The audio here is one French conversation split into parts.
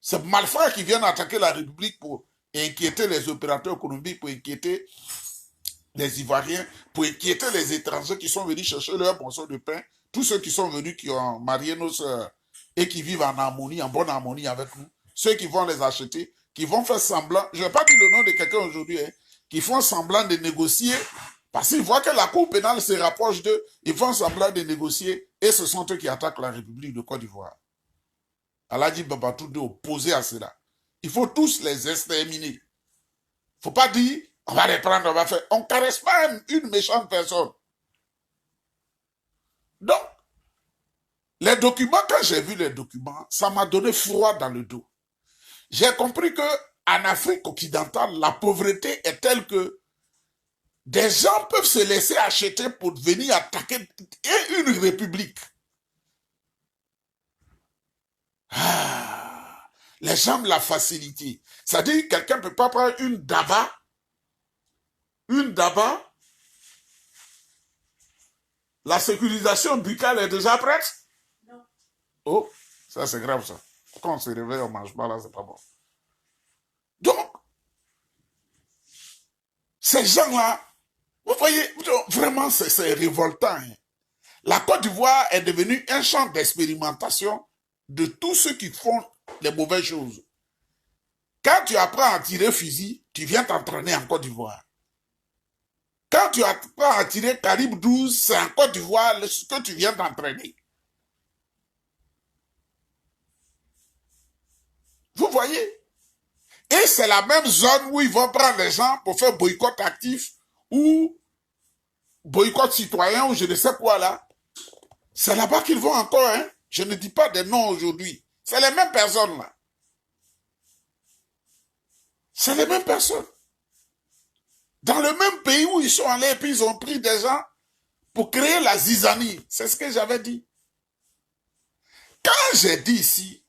C'est malfrats qui viennent attaquer la République pour inquiéter les opérateurs économiques, pour inquiéter les Ivoiriens, pour inquiéter les étrangers qui sont venus chercher leur morceau de pain, tous ceux qui sont venus, qui ont marié nos sœurs et qui vivent en harmonie, en bonne harmonie avec nous, ceux qui vont les acheter, qui vont faire semblant, je ne vais pas dire le nom de quelqu'un aujourd'hui, hein, qui font semblant de négocier, parce qu'ils voient que la Cour pénale se rapproche d'eux, ils font semblant de négocier, et ce sont eux qui attaquent la République de Côte d'Ivoire. Aladji Babatunde opposé à cela. Il faut tous les exterminer. Il ne faut pas dire, on va les prendre, on va faire. On ne caresse pas une méchante personne. Donc, les documents, quand j'ai vu les documents, ça m'a donné froid dans le dos. J'ai compris que en Afrique occidentale, la pauvreté est telle que des gens peuvent se laisser acheter pour venir attaquer une république. Ah, les gens de la facilité. C'est-à-dire que quelqu'un ne peut pas prendre une daba, la sécurisation buccale est déjà prête? Non. Oh, ça c'est grave ça. Quand on se réveille, on ne mange pas là, c'est pas bon. Donc, ces gens-là, vous voyez, vraiment c'est révoltant. Hein. La Côte d'Ivoire est devenue un champ d'expérimentation de tous ceux qui font les mauvaises choses. Quand tu apprends à tirer fusil, tu viens t'entraîner en Côte d'Ivoire. Quand tu apprends à tirer calibre 12, c'est en Côte d'Ivoire que tu viens t'entraîner. Vous voyez? Et c'est la même zone où ils vont prendre les gens pour faire boycott actif ou boycott citoyen ou je ne sais quoi là. C'est là-bas qu'ils vont encore, hein? Je ne dis pas des noms aujourd'hui. C'est les mêmes personnes là. C'est les mêmes personnes. Dans le même pays où ils sont allés, puis ils ont pris des gens pour créer la zizanie. C'est ce que j'avais dit. Quand j'ai dit ici,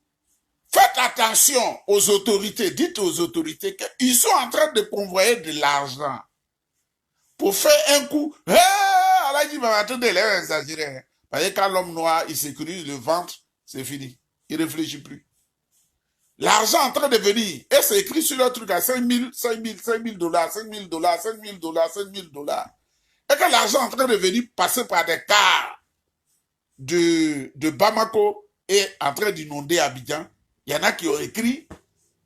faites attention aux autorités, dites aux autorités qu'ils sont en train de convoyer de l'argent pour faire un coup. Aladji Babatunde, il est exagéré. Parce que quand l'homme noir, il sécurise le ventre, c'est fini. Il ne réfléchit plus. L'argent en train de venir, et c'est écrit sur le truc à 5 000 $, 5 000 $, 5 000 $, 5 000 $, 5 000 $, 5 000 $. Et que l'argent en train de venir passer par des cars de Bamako et en train d'inonder Abidjan, il y en a qui ont écrit,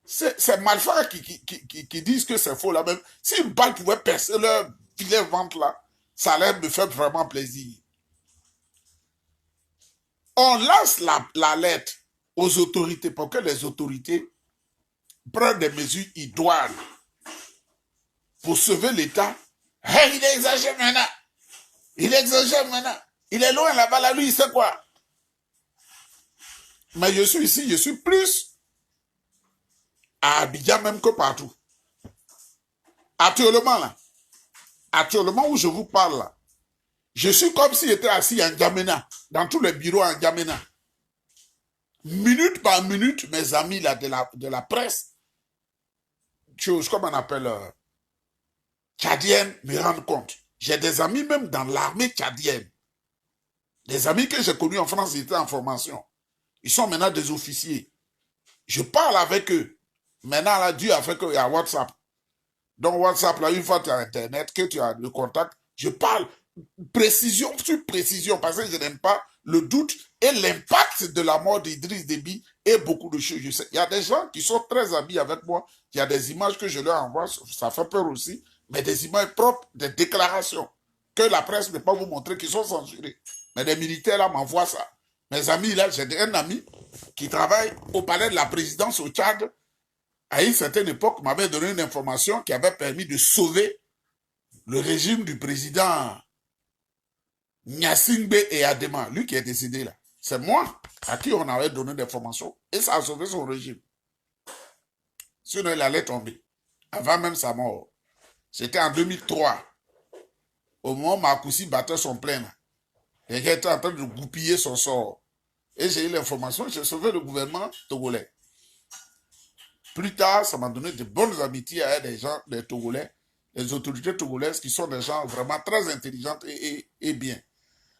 c'est malfrats qui disent que c'est faux là même. Si une balle pouvait percer leur filet ventre là, ça allait me faire vraiment plaisir. On lance la lettre aux autorités pour que les autorités prennent des mesures idoines pour sauver l'État. Hey, il exagère maintenant. Il exagère maintenant. Il est loin là-bas, là, lui, il sait quoi. Mais je suis ici, je suis plus à Abidjan même que partout. Actuellement où je vous parle là, je suis comme s'il était assis en N'Djamena, dans tous les bureaux en N'Djamena. Minute par minute, mes amis là, de la presse, chose comme on appelle tchadienne, me rendent compte. J'ai des amis même dans l'armée tchadienne. Des amis que j'ai connus en France, ils étaient en formation. Ils sont maintenant des officiers. Je parle avec eux. Maintenant, là, Dieu a fait qu'il y a WhatsApp. Donc, WhatsApp, là, une fois que tu as Internet, que tu as le contact, je parle précision sur précision parce que je n'aime pas le doute et l'impact de la mort d'Idriss Déby et beaucoup de choses. Je sais, il y a des gens qui sont très amis avec moi. Il y a des images que je leur envoie, ça fait peur aussi, mais des images propres, des déclarations que la presse ne peut pas vous montrer qui sont censurées. Mais les militaires, là, m'envoient ça. Mes amis, là, j'ai un ami qui travaille au palais de la présidence au Tchad. À une certaine époque, m'avait donné une information qui avait permis de sauver le régime du président Gnassingbé et Adema, lui qui est décédé là. C'est moi à qui on avait donné des formations et ça a sauvé son régime. Sinon, il allait tomber. Avant même sa mort. C'était en 2003. Au moment où Marcoussi battait son plein là. Et il était en train de goupiller son sort. Et j'ai eu l'information, j'ai sauvé le gouvernement togolais. Plus tard, ça m'a donné de bonnes amitiés avec des gens, des Togolais, les autorités togolaises qui sont des gens vraiment très intelligentes et bien.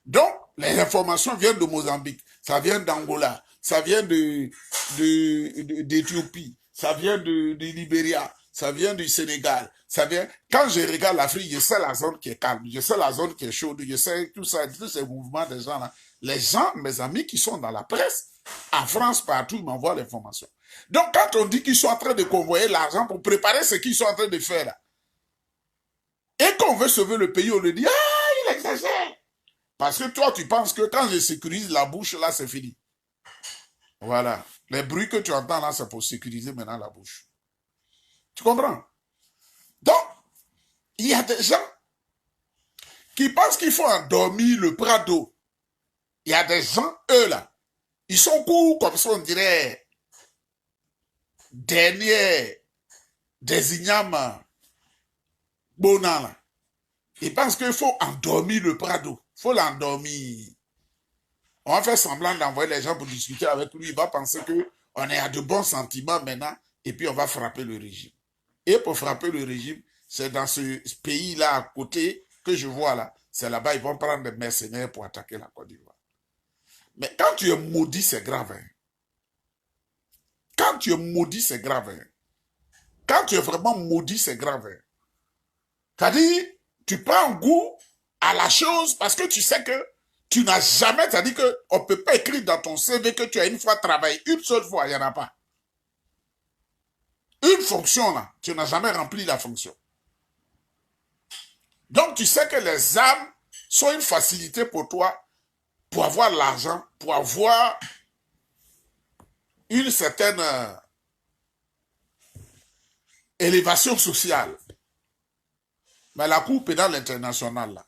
Donc, les informations viennent de Mozambique, ça vient d'Angola, ça vient d'Éthiopie, ça vient de Libéria, ça vient du Sénégal, ça vient... Quand je regarde l'Afrique, je sais la zone qui est calme, je sais la zone qui est chaude, je sais tout ça, tous ces mouvements des gens là. Les gens, mes amis qui sont dans la presse, en France, partout, ils m'envoient l'information. Donc, quand on dit qu'ils sont en train de convoyer l'argent pour préparer ce qu'ils sont en train de faire là, et qu'on veut sauver le pays, on le dit, ah, il exagère. Parce que toi, tu penses que quand je sécurise la bouche, là, c'est fini. Voilà. Les bruits que tu entends là, c'est pour sécuriser maintenant la bouche. Tu comprends? Donc, il y a des gens qui pensent qu'il faut endormir le Prado. Il y a des gens, eux là, ils sont courts comme ça, on dirait, dernier des ignames bonans là. Ils pensent qu'il faut endormir le Prado. Il faut l'endormir. On va faire semblant d'envoyer les gens pour discuter avec lui. Il va penser qu'on est à de bons sentiments maintenant et puis on va frapper le régime. Et pour frapper le régime, c'est dans ce pays-là à côté que je vois là. C'est là-bas, ils vont prendre des mercenaires pour attaquer la Côte d'Ivoire. Mais quand tu es maudit, c'est grave. Hein. Quand tu es maudit, c'est grave. Hein. Quand tu es vraiment maudit, c'est grave. Hein. C'est-à-dire, tu prends goût à la chose parce que tu sais que tu n'as jamais, c'est-à-dire qu'on ne peut pas écrire dans ton CV que tu as une fois travaillé, une seule fois, il n'y en a pas. Une fonction là, tu n'as jamais rempli la fonction. Donc tu sais que les armes sont une facilité pour toi, pour avoir l'argent, pour avoir une certaine élévation sociale. Mais la Cour pénale internationale, là,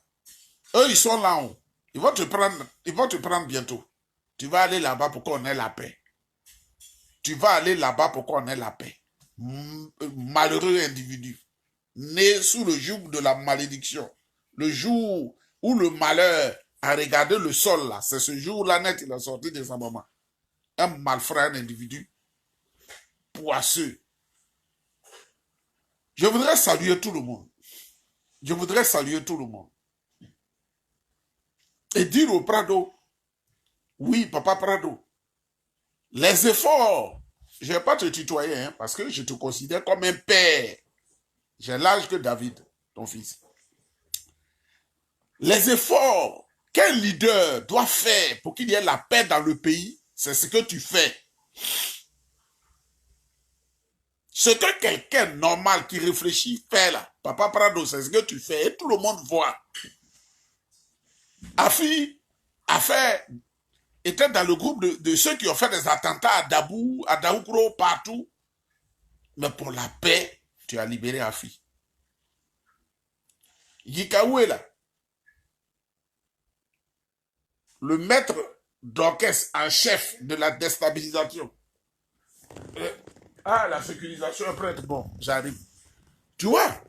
eux, ils sont là-haut. Ils vont te prendre bientôt. Tu vas aller là-bas pour qu'on ait la paix. Tu vas aller là-bas pour qu'on ait la paix. Malheureux individu, né sous le joug de la malédiction. Le jour où le malheur a regardé le sol, là, c'est ce jour-là net, il est sorti de sa maman. Un malfrat, un individu poisseux. Je voudrais saluer tout le monde. Je voudrais saluer tout le monde. Et dire au Prado, oui, papa Prado, les efforts, je ne vais pas te tutoyer, hein, parce que je te considère comme un père. J'ai l'âge que David, ton fils. Les efforts qu'un leader doit faire pour qu'il y ait la paix dans le pays, c'est ce que tu fais. Ce que quelqu'un normal qui réfléchit fait là, papa Prado, c'est ce que tu fais et tout le monde voit. Afi était dans le groupe de ceux qui ont fait des attentats à Dabou, à Daoukro, partout. Mais pour la paix, tu as libéré Afi. Yikaoué là, le maître d'orchestre en chef de la déstabilisation. La sécurisation est prête. Bon, j'arrive. Tu vois,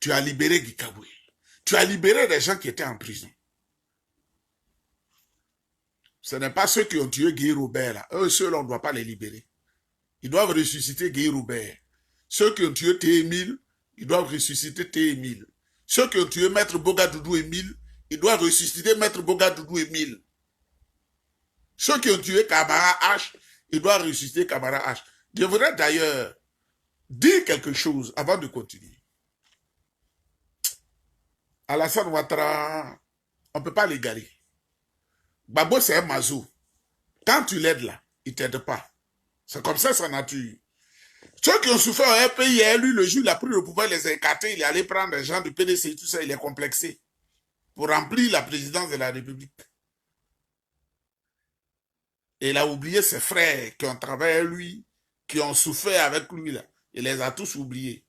tu as libéré Gikaboué. Tu as libéré des gens qui étaient en prison. Ce n'est pas ceux qui ont tué Guy Robert là. Eux, ceux-là, on ne doit pas les libérer. Ils doivent ressusciter Guy Robert. Ceux qui ont tué T-Émile, ils doivent ressusciter T-Émile. Ceux qui ont tué Maître Bogadoudou Émile, ils doivent ressusciter Maître Bogadoudou Émile. Ceux qui ont tué Kamara H, ils doivent ressusciter Kamara H. Je voudrais d'ailleurs dire quelque chose avant de continuer. Alassane Ouattara, on ne peut pas l'égaler. Babo, c'est un mazou. Quand tu l'aides là, il ne t'aide pas. C'est comme ça sa nature. Ceux qui ont souffert au pays, lui, le jour, il a pris le pouvoir, il les a écartés, il est allé prendre des gens du PDC, tout ça, il est complexé. Pour remplir la présidence de la République. Et il a oublié ses frères qui ont travaillé avec lui, qui ont souffert avec lui là. Il les a tous oubliés.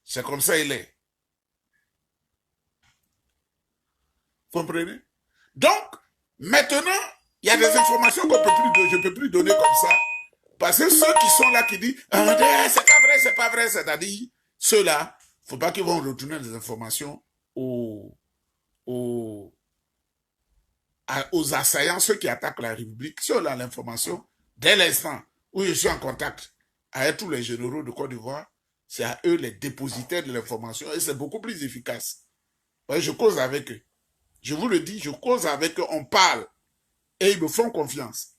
C'est comme ça il est. Comprenez? Donc, maintenant, il y a des informations je ne peux plus donner comme ça. Parce que ceux qui sont là qui disent c'est pas vrai, c'est pas vrai, c'est-à-dire, ceux-là, il ne faut pas qu'ils vont retourner des informations aux assaillants, ceux qui attaquent la République. Ceux-là, l'information, dès l'instant où je suis en contact avec tous les généraux de Côte d'Ivoire, c'est à eux les dépositaires de l'information et c'est beaucoup plus efficace. Ouais, je cause avec eux. Je vous le dis, je cause avec eux, on parle. Et ils me font confiance.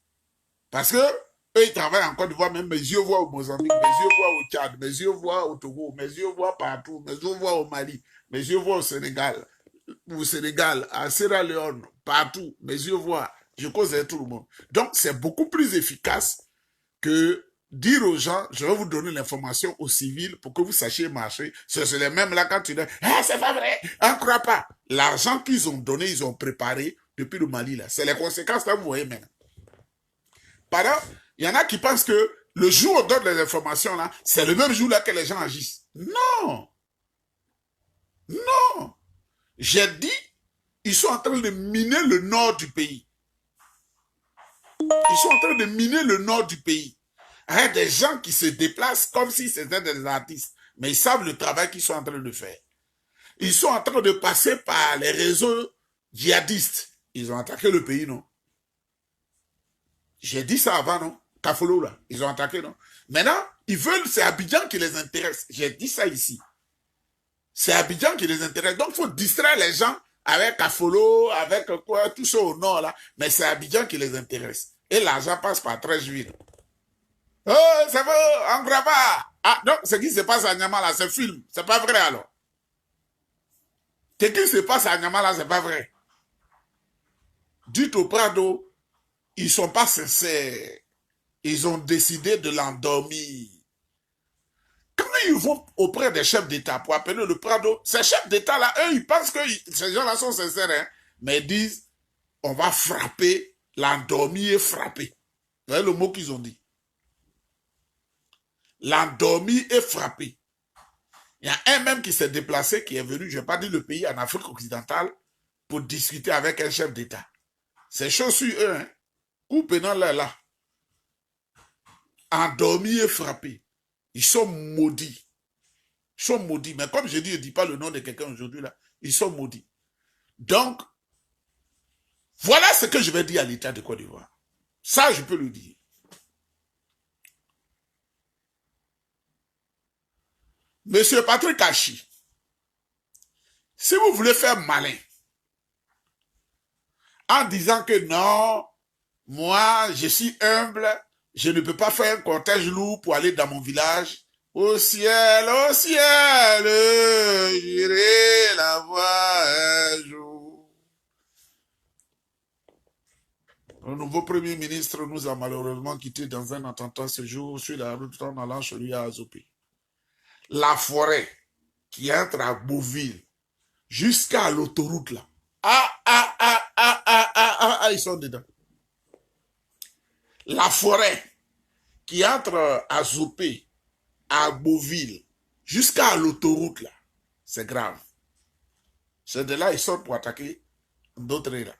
Parce que eux, ils travaillent en Côte d'Ivoire, même mes yeux voient au Mozambique, mes yeux voient au Tchad, mes yeux voient au Togo, mes yeux voient partout, mes yeux voient au Mali, mes yeux voient au Sénégal, à Sierra Leone, partout, mes yeux voient. Je cause avec tout le monde. Donc, c'est beaucoup plus efficace que dire aux gens, je vais vous donner l'information aux civils pour que vous sachiez marcher. C'est les mêmes là quand tu dis, ah, c'est pas vrai, on ne croit pas. L'argent qu'ils ont donné, ils ont préparé depuis le Mali là. C'est les conséquences là, vous voyez maintenant. Pendant, il y en a qui pensent que le jour où on donne les informations là, c'est le même jour là que les gens agissent. Non. Non. J'ai dit, ils sont en train de miner le nord du pays. Ils sont en train de miner le nord du pays. Il y a des gens qui se déplacent comme si c'était des artistes. Mais ils savent le travail qu'ils sont en train de faire. Ils sont en train de passer par les réseaux djihadistes. Ils ont attaqué le pays, non? J'ai dit ça avant, non? Kafolo, là. Ils ont attaqué, non? Maintenant, ils veulent, c'est Abidjan qui les intéresse. J'ai dit ça ici. C'est Abidjan qui les intéresse. Donc, il faut distraire les gens avec Kafolo, avec quoi, tout ça au nord, là. Mais c'est Abidjan qui les intéresse. Et l'argent passe par 13 villes. Oh, c'est vrai, en Grava. Ah, donc, ce qui se passe à Niamala, c'est film. C'est pas vrai, alors. Ce qui se passe à Niamala, c'est pas vrai. Dites au Prado, ils sont pas sincères. Ils ont décidé de l'endormir. Quand ils vont auprès des chefs d'État pour appeler le Prado, ces chefs d'État-là, eux, ils pensent que ces gens-là sont sincères, hein, mais ils disent, on va frapper, l'endormir et frapper. Vous voyez le mot qu'ils ont dit? L'endormir et frapper. Il y a un même qui s'est déplacé, qui est venu, je n'ai pas dit le pays, en Afrique occidentale, pour discuter avec un chef d'État. C'est chaud sur eux, hein. Coupez dans là. Endormis et frappés. Ils sont maudits. Ils sont maudits. Mais comme je dis, je ne dis pas le nom de quelqu'un aujourd'hui là. Ils sont maudits. Donc, voilà ce que je vais dire à l'État de Côte d'Ivoire. Ça, je peux le dire. Monsieur Patrick Hachi, si vous voulez faire malin, en disant que non, moi, je suis humble, je ne peux pas faire un cortège lourd pour aller dans mon village. Au ciel, j'irai la voir un jour. Le nouveau Premier ministre nous a malheureusement quittés dans un attentat ce jour sur la route en allant chez lui à Azopé. La forêt qui entre à Beauville jusqu'à l'autoroute là. Ils sont dedans. La forêt qui entre à Zopé, à Beauville, jusqu'à l'autoroute là, c'est grave. C'est de là ils sortent pour attaquer d'autres là.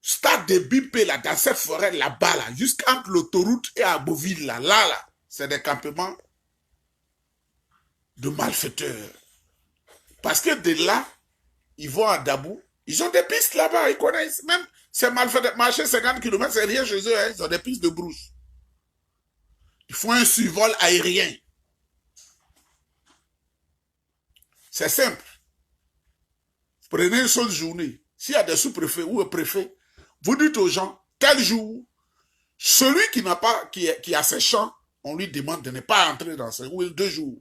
Stade de Bipé là, dans cette forêt là-bas là, jusqu'entre l'autoroute et à Beauville là, c'est des campements de malfaiteurs. Parce que de là, ils vont à Dabou, ils ont des pistes là-bas, ils connaissent. Même ces malfaiteurs, marcher 50 km, c'est rien chez eux, hein, ils ont des pistes de brousse. Ils font un survol aérien. C'est simple. Prenez une seule journée. S'il y a des sous-préfets ou un préfet, vous dites aux gens, tel jour, celui qui n'a pas, qui a ses champs, on lui demande de ne pas entrer dans ces 2 jours.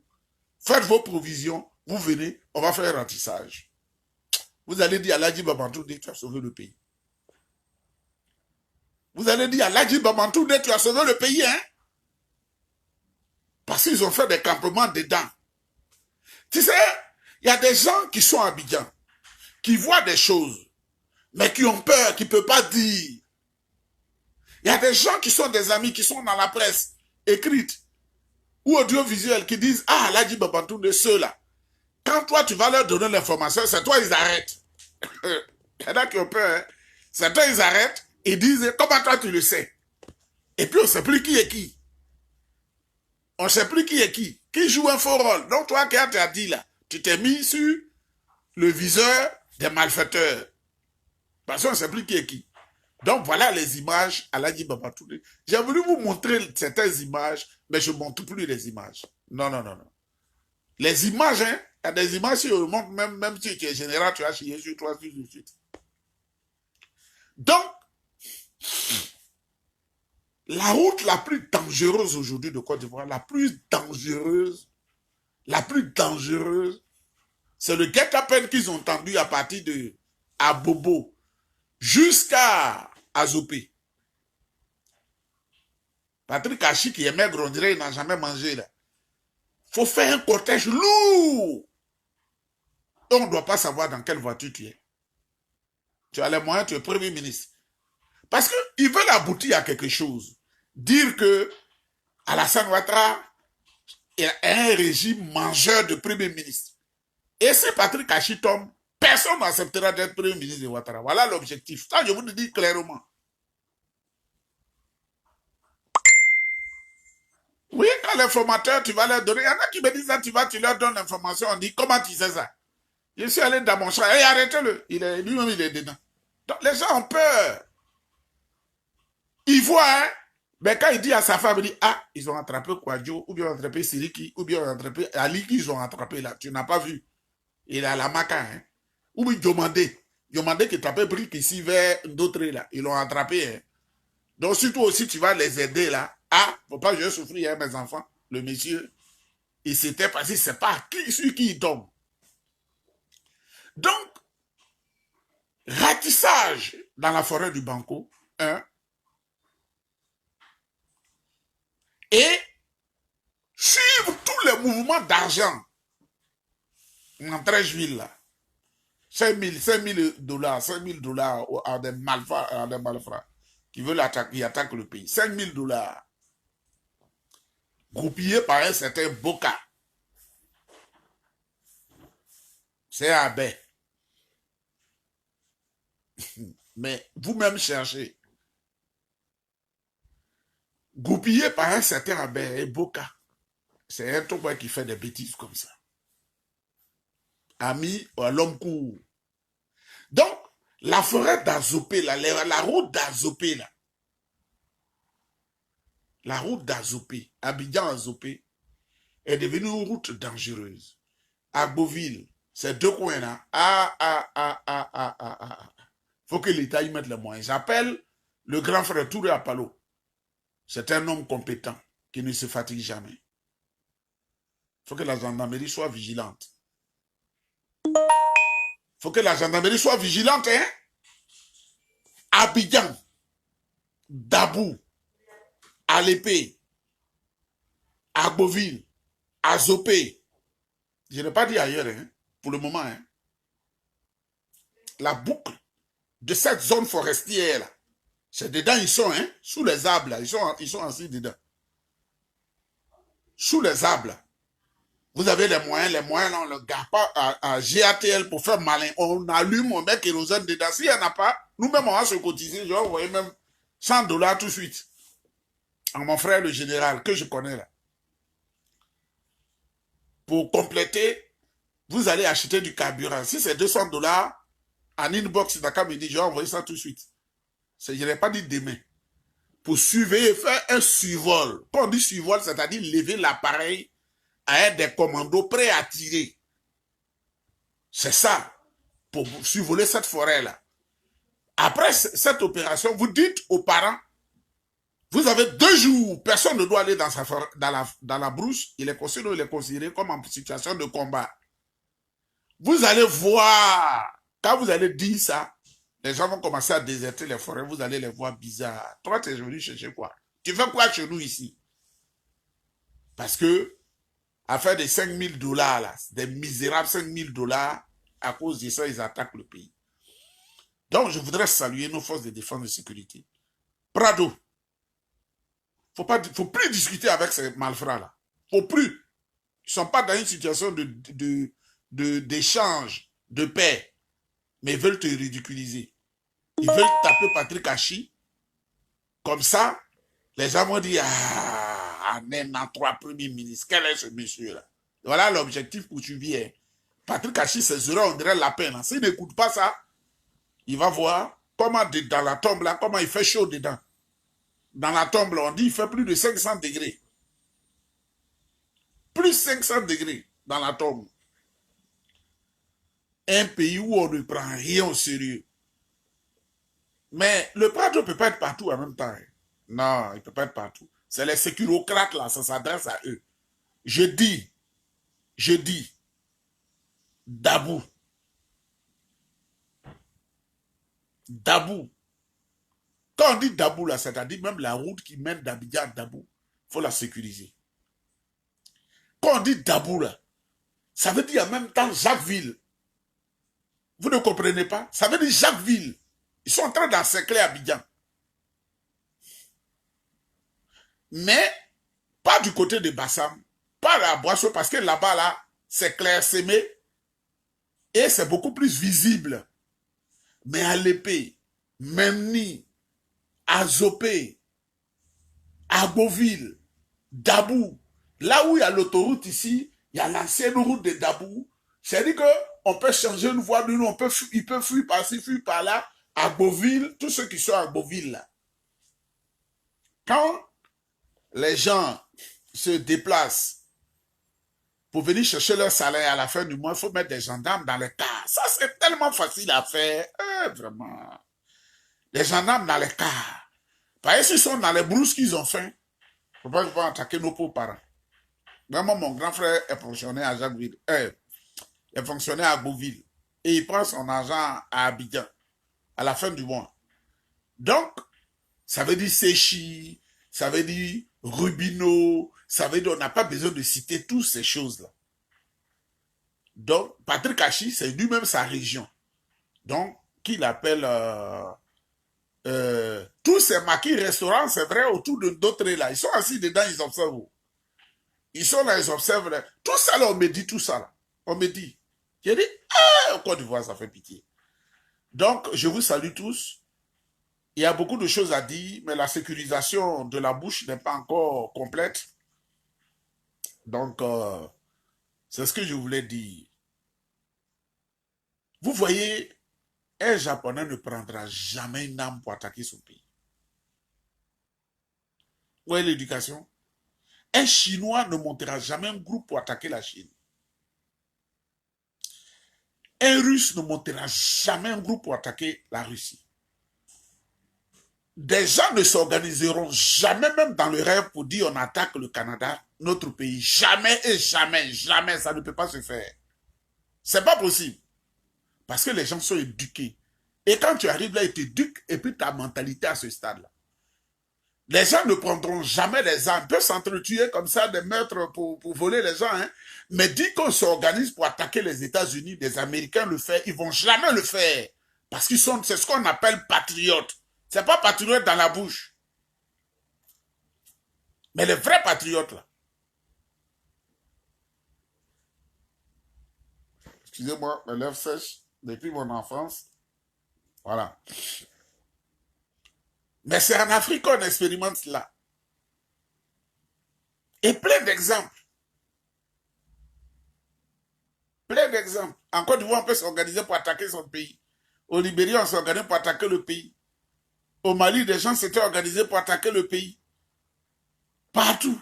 Faites vos provisions, vous venez, on va faire un ratissage. Vous allez dire à Ladji Babantoune, tu as sauvé le pays. Vous allez dire à Ladji Babantoune, tu as sauvé le pays, hein? Parce qu'ils ont fait des campements dedans. Tu sais, il y a des gens qui sont à Abidjan, qui voient des choses, mais qui ont peur, qui ne peuvent pas dire. Il y a des gens qui sont des amis, qui sont dans la presse, écrite, ou audiovisuelle, qui disent, ah, Ladji Babantoune, ceux-là. Quand toi, tu vas leur donner l'information, c'est toi, ils arrêtent. Il y en a qui ont peur, hein? C'est toi, ils arrêtent, ils disent, comment toi, tu le sais? Et puis, on ne sait plus qui est qui. On ne sait plus qui est qui joue un faux rôle. Donc, toi, quand tu as dit là, tu t'es mis sur le viseur des malfaiteurs. Parce qu'on ne sait plus qui est qui. Donc, voilà les images à Ladji Babantoune. J'ai voulu vous montrer certaines images, mais je ne montre plus les images. Non. Les images, hein, il y a des images, si on montre, même si tu es général, tu as chié sur toi, tout de suite. Donc, la route la plus dangereuse aujourd'hui de Côte d'Ivoire, la plus dangereuse, c'est le guet-apens qu'ils ont tendu à partir de Abobo jusqu'à Azopé. Patrick Hachi qui est maigre, on dirait qu'il n'a jamais mangé là. Faut faire un cortège lourd. Et on ne doit pas savoir dans quelle voiture tu es. Tu as les moyens, tu es Premier ministre. Parce qu'ils veulent aboutir à quelque chose. Dire que Alassane Ouattara est un régime mangeur de Premier ministre. Et si Patrick Hachi tombe, personne n'acceptera d'être Premier ministre de Ouattara. Voilà l'objectif. Ça, je vous le dis clairement. Oui, quand l'informateur, tu vas leur donner. Il y en a qui me disent ça, tu leur donnes l'information. On dit, comment tu sais ça? Je suis allé dans mon champ. Hey, arrêtez-le. Lui-même, il est dedans. Donc, les gens ont peur. Ils voient, hein. Mais quand il dit à sa femme, il dit, ah, ils ont attrapé Kouadjo, ou bien ils ont attrapé Siriki, ou bien ils ont attrapé Ali, qu'ils ont attrapé là. Tu n'as pas vu. Il est à la Maca, hein. Ou bien Diomandé qui tapait brique ici vers d'autres là. Ils l'ont attrapé, hein. Donc, surtout aussi, tu vas les aider là. Ah, faut pas que je souffrir, hein, mes enfants. Le monsieur, il s'était passé, c'est pas sur qui il tombe. Donc, ratissage dans la forêt du Banco, hein, et suivre tous les mouvements d'argent en 13 villes là. 5 000 $, à des malfrats qui veulent attaquer le pays. 5 000 $. Groupillés par un certain Boka. C'est à baie. Mais vous-même cherchez. Goupillé par un certain Abel et Boka. C'est un truc qui fait des bêtises comme ça. Ami à l'homme court. Donc, la forêt d'Azopé, la route d'Azopé, là. La route d'Azopé, Abidjan-Azopé, est devenue une route dangereuse. À Beauville, ces deux coins-là, faut que l'État y mette les moyens. J'appelle le grand frère Touré Apalo. C'est un homme compétent qui ne se fatigue jamais. Il faut que la gendarmerie soit vigilante. Il faut que la gendarmerie soit vigilante, hein? Abidjan, Dabou, Alépé, Agboville, Azopé. Je n'ai pas dit ailleurs, hein, pour le moment. Hein. La boucle de cette zone forestière, là, c'est dedans, ils sont, hein, sous les arbres, là, ils sont assis dedans. Sous les arbres, là. Vous avez les moyens, là, on ne le garde pas à GATL pour faire malin. On allume, on met kérosène dedans. S'il n'y en a pas, nous-mêmes, on va se cotiser. Je vais envoyer même 100 $ tout de suite à mon frère le général, que je connais là. Pour compléter, vous allez acheter du carburant. Si c'est 200 $ en inbox, d'accord, me dit, je vais envoyer ça tout de suite. Je n'ai pas dit demain. Pour surveiller, faire un survol. Quand on dit survol, c'est-à-dire lever l'appareil à être des commandos prêts à tirer. C'est ça, pour survoler cette forêt-là. Après cette opération, vous dites aux parents, vous avez 2 jours, personne ne doit aller dans la brousse, il est considéré comme en situation de combat. Vous allez voir, quand vous allez dire ça, les gens vont commencer à déserter les forêts, vous allez les voir bizarres. Toi, tu es venu chercher quoi? Tu fais quoi chez nous ici? Parce que, à faire des 5 000 $, là, des misérables 5 000 $, à cause de ça, ils attaquent le pays. Donc, je voudrais saluer nos forces de défense et de sécurité. Prado, faut plus discuter avec ces malfrats-là. Faut plus. Ils ne sont pas dans une situation d'échange, de paix, mais ils veulent te ridiculiser. Ils veulent taper Patrick Hachi. Comme ça, les gens vont dire, ah, on a 3 premiers ministres. Quel est ce monsieur-là? Voilà l'objectif pour tu viens. Patrick Hachi, ses oreilles, on dirait la peine. S'il n'écoute pas ça, il va voir comment dans la tombe là, comment il fait chaud dedans. Dans la tombe là, on dit il fait plus de 500 degrés. Plus 500 degrés dans la tombe. Un pays où on ne prend rien au sérieux. Mais le Prado ne peut pas être partout en même temps. Hein. Non, il ne peut pas être partout. C'est les sécurocrates là, ça s'adresse à eux. Je dis, Dabou, Dabou. Quand on dit Dabou là, c'est-à-dire même la route qui mène d'Abidjan à Dabou, il faut la sécuriser. Quand on dit Dabou là, ça veut dire en même temps Jacquesville. Vous ne comprenez pas? Ça veut dire Jacquesville. Ils sont en train d'encercler Abidjan. Mais pas du côté de Bassam, pas à Boisseau, parce que là-bas, là, c'est clairsemé et c'est beaucoup plus visible. Mais à l'épée, Memni, à Zopé, à Beauville, Dabou, là où il y a l'autoroute ici, il y a l'ancienne route de Dabou. C'est-à-dire qu'on peut changer une voie d'une, il peut fuir par-ci, fuir par-là, à Beauville, tous ceux qui sont à Beauville là. Quand les gens se déplacent pour venir chercher leur salaire à la fin du mois, il faut mettre des gendarmes dans les cars. Ça, c'est tellement facile à faire. Vraiment. Les gendarmes dans les cars. Parce que s'ils sont dans les brousses qu'ils ont faim, il ne faut pas qu'ils vont attaquer nos pauvres parents. Vraiment, mon grand frère est fonctionnaire à Jacquesville. Est fonctionnaire à Beauville. Et il prend son argent à Abidjan à la fin du mois. Donc, ça veut dire Séchi, ça veut dire Rubino, ça veut dire on n'a pas besoin de citer toutes ces choses-là. Donc, Patrick Hachi, c'est lui-même sa région. Donc, qu'il appelle tous ces maquis restaurants, c'est vrai, autour de d'autres là. Ils sont assis dedans, ils observent. Ils sont là, ils observent. Là. Tout ça, là, on me dit tout ça. Là. On me dit. J'ai dit, ah, au Côte d'Ivoire, ça fait pitié. Donc, je vous salue tous. Il y a beaucoup de choses à dire, mais la sécurisation de la bouche n'est pas encore complète. Donc, c'est ce que je voulais dire. Vous voyez, un Japonais ne prendra jamais une arme pour attaquer son pays. Où est l'éducation? Un Chinois ne montera jamais un groupe pour attaquer la Chine. Un Russe ne montera jamais un groupe pour attaquer la Russie. Des gens ne s'organiseront jamais, même dans le rêve, pour dire on attaque le Canada, notre pays. Jamais et jamais, jamais, ça ne peut pas se faire. C'est pas possible. Parce que les gens sont éduqués. Et quand tu arrives là, ils t'éduquent, et puis ta mentalité à ce stade-là. Les gens ne prendront jamais les armes. Ils peuvent s'entretuer comme ça, des meurtres pour voler les gens. Hein. Mais dit qu'on s'organise pour attaquer les États-Unis, des Américains le font, ils vont jamais le faire. Parce qu'ils sont, c'est ce qu'on appelle patriotes. C'est pas patriote dans la bouche. Mais les vrais patriotes, là. Excusez-moi, mes lèvres sèches depuis mon enfance. Voilà. Mais c'est en Afrique qu'on expérimente cela. Et plein d'exemples. Plein d'exemples. En Côte d'Ivoire, on peut s'organiser pour attaquer son pays. Au Libéria, on s'organise pour attaquer le pays. Au Mali, des gens s'étaient organisés pour attaquer le pays. Partout.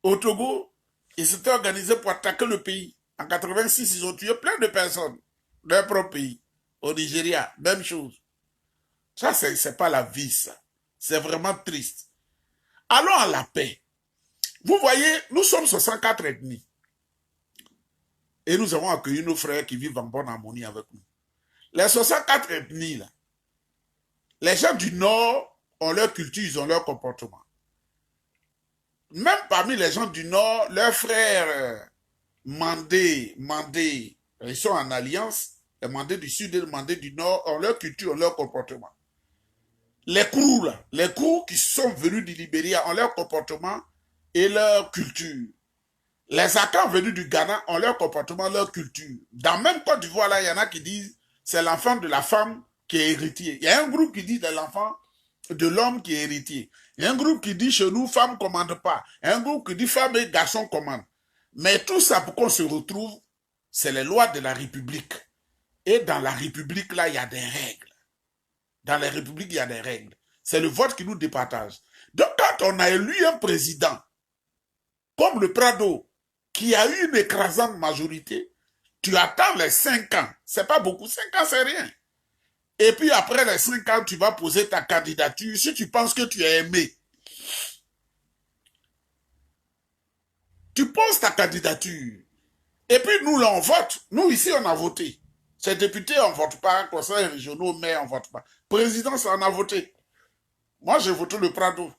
Au Togo, ils s'étaient organisés pour attaquer le pays. En 86, ils ont tué plein de personnes dans leur propre pays. Au Nigeria, même chose. Ça, c'est pas la vie, ça. C'est vraiment triste. Allons à la paix. Vous voyez, nous sommes 64 ethnies. Et nous avons accueilli nos frères qui vivent en bonne harmonie avec nous. Les 64 ethnies, là, les gens du Nord ont leur culture, ils ont leur comportement. Même parmi les gens du Nord, leurs frères Mandé, ils sont en alliance. Les Mandés du Sud et les Mandés du Nord ont leur culture, ont leur comportement. Les Krous, là, les Krous qui sont venus du Libéria ont leur comportement et leur culture. Les Akans venus du Ghana ont leur comportement, leur culture. Dans même Côte d'Ivoire, là, il y en a qui disent c'est l'enfant de la femme qui est héritier. Il y a un groupe qui dit c'est l'enfant de l'homme qui est héritier. Il y a un groupe qui dit chez nous, femme ne commande pas. Il y a un groupe qui dit femme et garçon commandent. Mais tout ça, pour qu'on se retrouve, c'est les lois de la République. Et dans la République, là, il y a des règles. Dans la République, il y a des règles. C'est le vote qui nous départage. Donc, quand on a élu un président, comme le Prado, qui a eu une écrasante majorité, tu attends les 5 ans. C'est pas beaucoup. 5 ans, c'est rien. Et puis après les 5 ans, tu vas poser ta candidature. Si tu penses que tu es aimé, tu poses ta candidature. Et puis nous, là, on vote. Nous, ici, on a voté. Ces députés, on ne vote pas. Conseils régionaux, maires, on ne vote pas. Président, ça, on a voté. Moi, j'ai voté le Prado.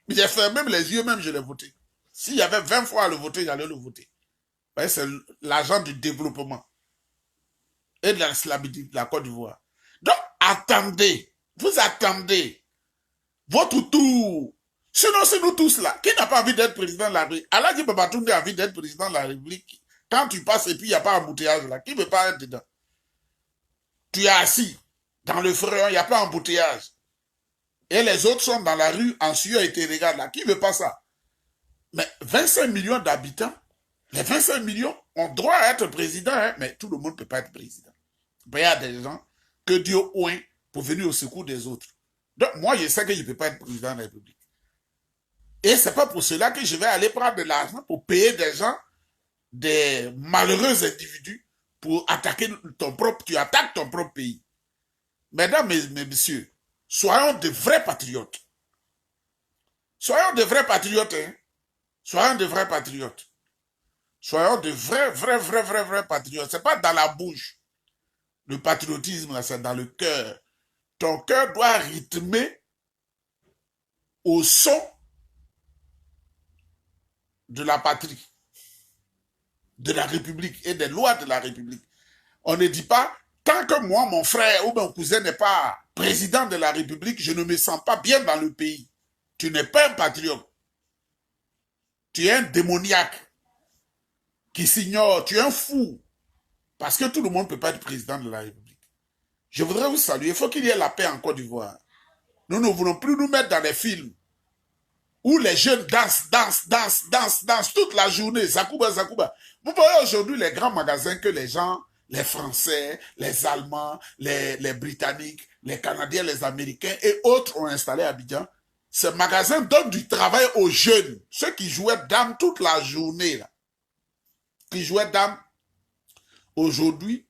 J'ai fait même les yeux, même je l'ai voté. S'il y avait 20 fois à le voter, j'allais le voter. C'est l'agent du développement et de la stabilité de la Côte d'Ivoire. Donc, attendez. Vous attendez votre tour. Sinon, c'est nous tous là. Qui n'a pas envie d'être président de la République? Aladji Babatoundé a envie d'être président de la République. Quand tu passes et puis il n'y a pas embouteillage là, qui ne veut pas être dedans? Tu es assis dans le front, il n'y a pas embouteillage. Et les autres sont dans la rue en sueur et te regardent là. Qui ne veut pas ça? Mais 25 millions d'habitants, les 25 millions ont droit à être président, hein, mais tout le monde ne peut pas être président. Il y a des gens que Dieu oint pour venir au secours des autres. Donc moi, je sais que je ne peux pas être président de la République. Et ce n'est pas pour cela que je vais aller prendre de l'argent pour payer des gens, des malheureux individus, pour attaquer ton propre, tu attaques ton propre pays. Mesdames et messieurs, soyons de vrais patriotes. Soyons de vrais patriotes, hein. Soyons de vrais patriotes. Soyons de vrais patriotes. Ce n'est pas dans la bouche. Le patriotisme, c'est dans le cœur. Ton cœur doit rythmer au son de la patrie, de la République et des lois de la République. On ne dit pas, tant que moi, mon frère ou mon cousin n'est pas président de la République, je ne me sens pas bien dans le pays. Tu n'es pas un patriote. Tu es un démoniaque qui s'ignore. Tu es un fou. Parce que tout le monde ne peut pas être président de la République. Je voudrais vous saluer. Il faut qu'il y ait la paix en Côte d'Ivoire. Nous ne voulons plus nous mettre dans les films où les jeunes dansent toute la journée. Zakouba. Vous voyez aujourd'hui les grands magasins que les gens, les Français, les Allemands, les Britanniques, les Canadiens, les Américains et autres ont installé à Abidjan. Ces magasins donnent du travail aux jeunes. Ceux qui jouaient dames toute la journée, là, qui jouaient dames, aujourd'hui,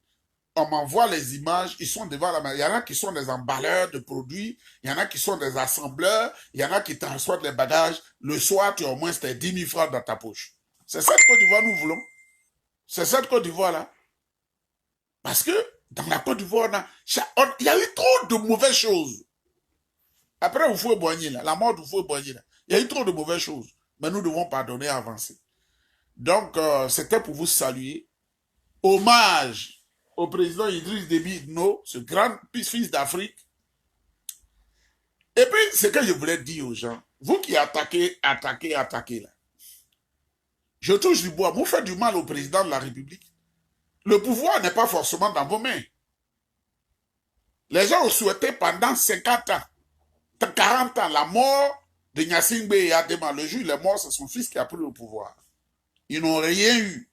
on m'envoie les images, ils sont devant la main. Il y en a qui sont des emballeurs de produits, il y en a qui sont des assembleurs, il y en a qui transportent les bagages. Le soir, tu as au moins 10 000 francs dans ta poche. C'est cette Côte d'Ivoire nous voulons. C'est cette Côte d'Ivoire-là. Parce que dans la Côte d'Ivoire, il y a eu trop de mauvaises choses. Après, vous boigner là, la mort vous boigner là. Il y a eu trop de mauvaises choses. Mais nous devons pardonner et avancer. Donc, c'était pour vous saluer. Hommage au président Idriss Déby Itno, ce grand fils d'Afrique. Et puis, ce que je voulais dire aux gens, vous qui attaquez là, je touche du bois, vous faites du mal au président de la République. Le pouvoir n'est pas forcément dans vos mains. Les gens ont souhaité pendant 50 ans, 40 ans, la mort de Gnassingbé et Adema. Le jour où il est mort, c'est son fils qui a pris le pouvoir. Ils n'ont rien eu.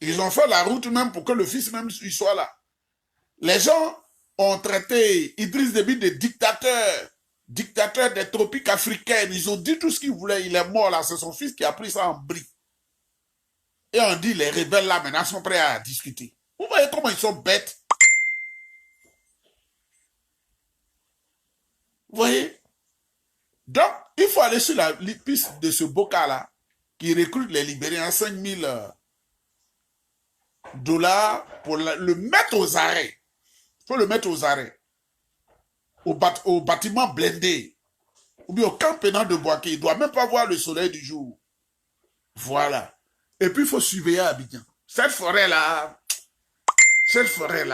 Ils ont fait la route même pour que le fils même soit là. Les gens ont traité Idriss Déby de dictateur des tropiques africaines. Ils ont dit tout ce qu'ils voulaient. Il est mort là, c'est son fils qui a pris ça en bris. Et on dit les rebelles là maintenant sont prêts à discuter. Vous voyez comment ils sont bêtes. Vous voyez? Donc, il faut aller sur la piste de ce Boka là, qui recrute les Libériens à 5 000 $ pour le mettre aux arrêts. Il faut le mettre aux arrêts. Au bâtiment blindé. Ou bien au camp pénal de Boaké. Il ne doit même pas voir le soleil du jour. Voilà. Et puis, il faut surveiller Abidjan. Cette forêt-là, cette forêt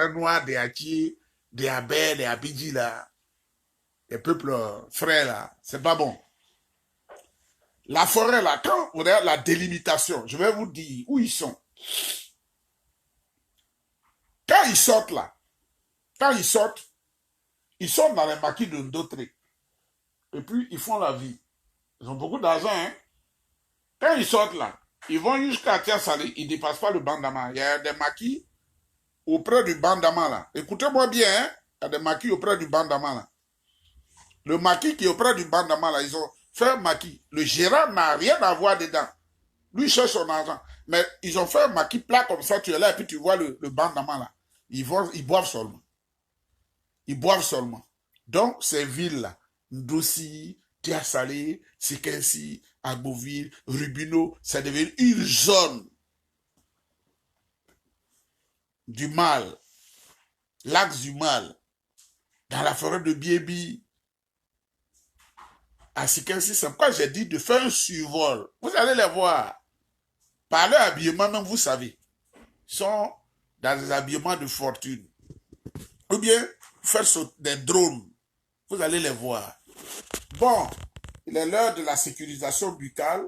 noire des Hachi, des Abel, des Abidji, là, les peuples frères, là, c'est pas bon. La forêt, là, quand on regarde la délimitation, je vais vous dire où ils sont. Quand ils sortent, là, ils sont dans les maquis de Ndotré. Et puis, ils font la vie. Ils ont beaucoup d'argent, hein. Quand ils sortent là, ils vont jusqu'à Tia-Salé, ils ne dépassent pas le Bandama. Il y a des maquis auprès du Bandama là. Écoutez-moi bien, hein? Il y a des maquis auprès du Bandama là. Le maquis qui est auprès du Bandama là, ils ont fait un maquis. Le gérant n'a rien à voir dedans. Lui cherche son argent. Mais ils ont fait un maquis plat comme ça, tu es là et puis tu vois le bandama là. Ils boivent seulement. Ils boivent seulement. Donc, ces villes-là, Ndossi, Tiasalé, Sikensi, Agboville, Rubino, ça devient une zone du mal, l'axe du mal, dans la forêt de Biebi, à Sikensi. C'est pourquoi j'ai dit de faire un survol. Vous allez les voir. Par leur habillement, même vous savez, ils sont dans des habillements de fortune. Ou bien, faire des drones. Vous allez les voir. Bon, il est l'heure de la sécurisation buccale.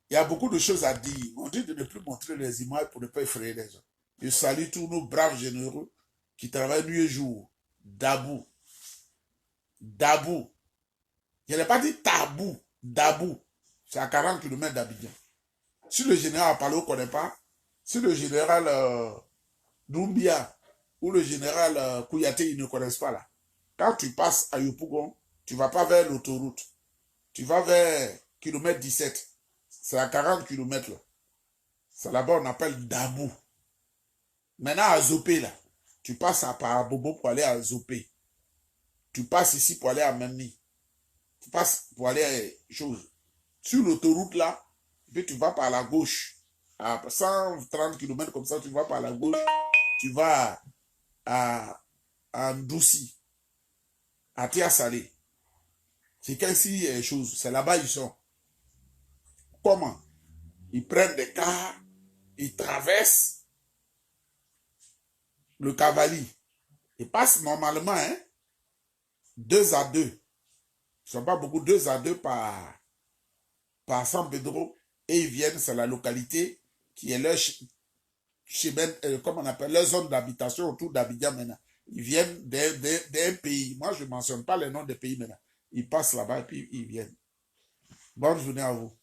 Il y a beaucoup de choses à dire. On dit de ne plus montrer les images pour ne pas effrayer les gens. Je salue tous nos braves généraux qui travaillent nuit et jour. Dabou. Dabou. Je n'ai pas dit tabou. Dabou. C'est à 40 km d'Abidjan. Si le général Apalo ne connaît pas, si le général Doumbia ou le général Kouyaté, ils ne connaissent pas là. Quand tu passes à Yopougon, tu ne vas pas vers l'autoroute. Tu vas vers kilomètre 17. C'est à 40 km là. C'est là-bas on appelle Dabou. Maintenant à Zopé là, tu passes à Parabobo pour aller à Zopé. Tu passes ici pour aller à Meni. Tu passes pour aller à chose. Sur l'autoroute là, puis tu vas par la gauche. À 130 km comme ça, tu vas par la gauche. Tu vas à Ndouci, à Tiasalé. C'est qu'ainsy chose. C'est là-bas ils sont. Comment? Ils prennent des cars, ils traversent le cavalier. Ils passent normalement, hein, 2 à 2. Ce ne sont pas beaucoup, 2 à 2 par San Pedro. Et ils viennent, c'est la localité qui est leur comment on appelle, leur zone d'habitation autour d'Abidjan maintenant. Ils viennent d'un pays. Moi, je ne mentionne pas les noms des pays maintenant. Ils passent là-bas et puis ils viennent. Bonne journée à vous.